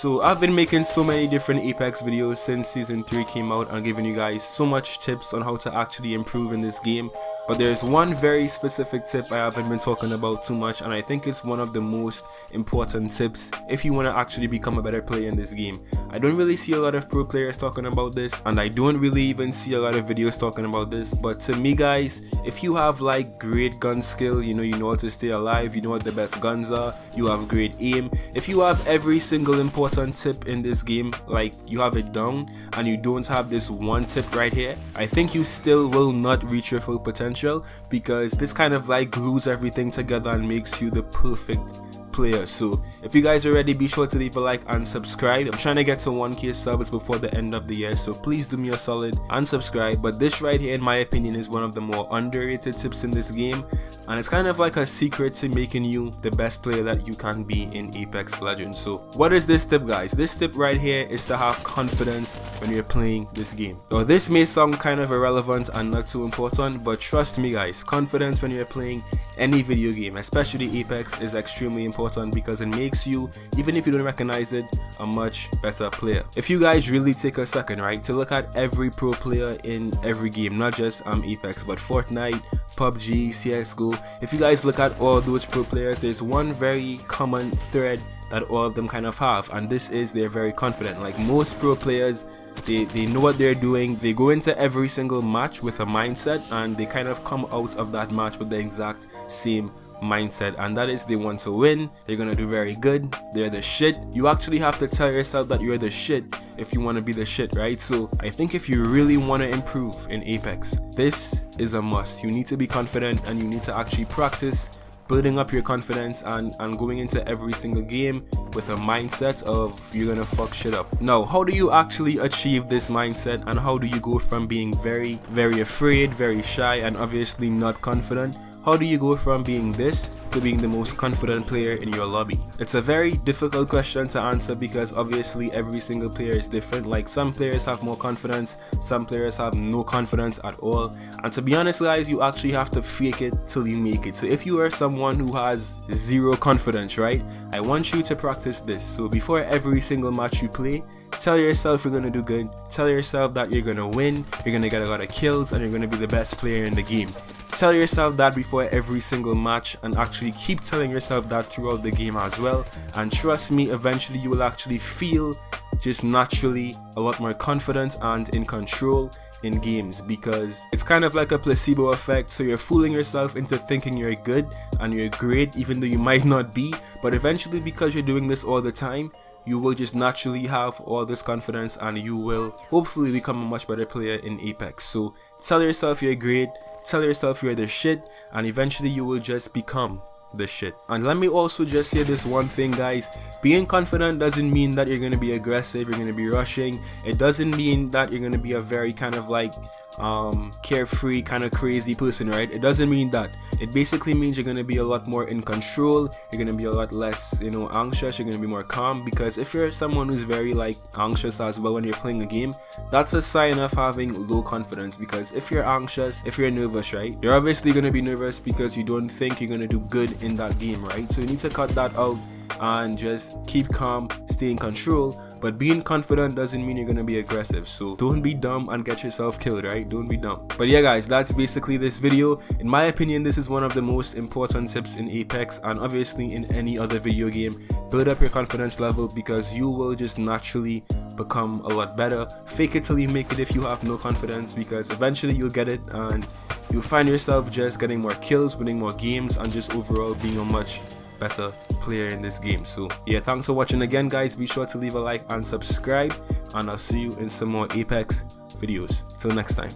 So I've been making so many different Apex videos since season 3 came out and giving you guys so much tips on how to actually improve in this game, but there's one very specific tip I haven't been talking about too much, and I think it's one of the most important tips if you want to actually become a better player in this game. I don't really see a lot of pro players talking about this, and I don't really even see a lot of videos talking about this, but to me guys, if you have like great gun skill, you know how to stay alive, you know what the best guns are, you have great aim, if you have every single important tip in this game, like you have it down, and you don't have this one tip right here, I think you still will not reach your full potential, because this kind of like glues everything together and makes you the perfect player. So if you guys are ready, be sure to leave a like and subscribe. I'm trying to get to 1k subs before the end of the year, so please do me a solid and subscribe. But this right here, in my opinion, is one of the more underrated tips in this game, and it's kind of like a secret to making you the best player that you can be in Apex Legends. So what is this tip, guys? This tip right here is to have confidence when you're playing this game. Now this may sound kind of irrelevant and not too important, but trust me guys, confidence when you're playing any video game, especially Apex, is extremely important, because it makes you, even if you don't recognize it, a much better player. If you guys really take a second, right, to look at every pro player in every game, not just Apex, but Fortnite, PUBG, CSGO, if you guys look at all those pro players, there's one very common thread that all of them kind of have, and this is they're very confident. Like most pro players, they know what they're doing, they go into every single match with a mindset, and they kind of come out of that match with the exact same mindset, and that is they want to win, they're gonna do very good, they're the shit. You actually have to tell yourself that you're the shit if you want to be the shit, right? So I think if you really want to improve in Apex, this is a must. You need to be confident, and you need to actually practice building up your confidence and going into every single game with a mindset of you're gonna fuck shit up. Now, how do you actually achieve this mindset, and how do you go from being very afraid, very shy, and obviously not confident? How do you go from being this to being the most confident player in your lobby? It's a very difficult question to answer, because obviously every single player is different. Like some players have more confidence, some players have no confidence at all, and to be honest guys, you actually have to fake it till you make it. So if you are someone who has zero confidence, right, I want you to practice this. So before every single match you play, tell yourself you're gonna do good, tell yourself that you're gonna win, you're gonna get a lot of kills, and you're gonna be the best player in the game. Tell yourself that before every single match, and actually keep telling yourself that throughout the game as well, and trust me, eventually you will actually feel just naturally a lot more confident and in control in games, because it's kind of like a placebo effect. So you're fooling yourself into thinking you're good and you're great, even though you might not be, but eventually, because you're doing this all the time, you will just naturally have all this confidence, and you will hopefully become a much better player in Apex. So tell yourself you're great, tell yourself you're the shit, and eventually you will just become the shit. And let me also just say this one thing guys, being confident doesn't mean that you're going to be aggressive, you're going to be rushing. It doesn't mean that you're going to be a very kind of like carefree kind of crazy person, right? It doesn't mean that. It basically means you're going to be a lot more in control, you're going to be a lot less, anxious, you're going to be more calm. Because if you're someone who's very like anxious as well when you're playing a game, that's a sign of having low confidence. Because if you're anxious, if you're nervous, right, you're obviously going to be nervous because you don't think you're going to do good in that game, right? So you need to cut that out and just keep calm, stay in control. But being confident doesn't mean you're gonna be aggressive, so don't be dumb and get yourself killed, right? Don't be dumb. But yeah guys, that's basically this video. In my opinion, this is one of the most important tips in Apex, and obviously in any other video game. Build up your confidence level, because you will just naturally become a lot better. Fake it till you make it if you have no confidence, because eventually you'll get it, and you'll find yourself just getting more kills, winning more games, and just overall being a much better player in this game. So yeah, thanks for watching again guys. Be sure to leave a like and subscribe, and I'll see you in some more Apex videos. Till next time.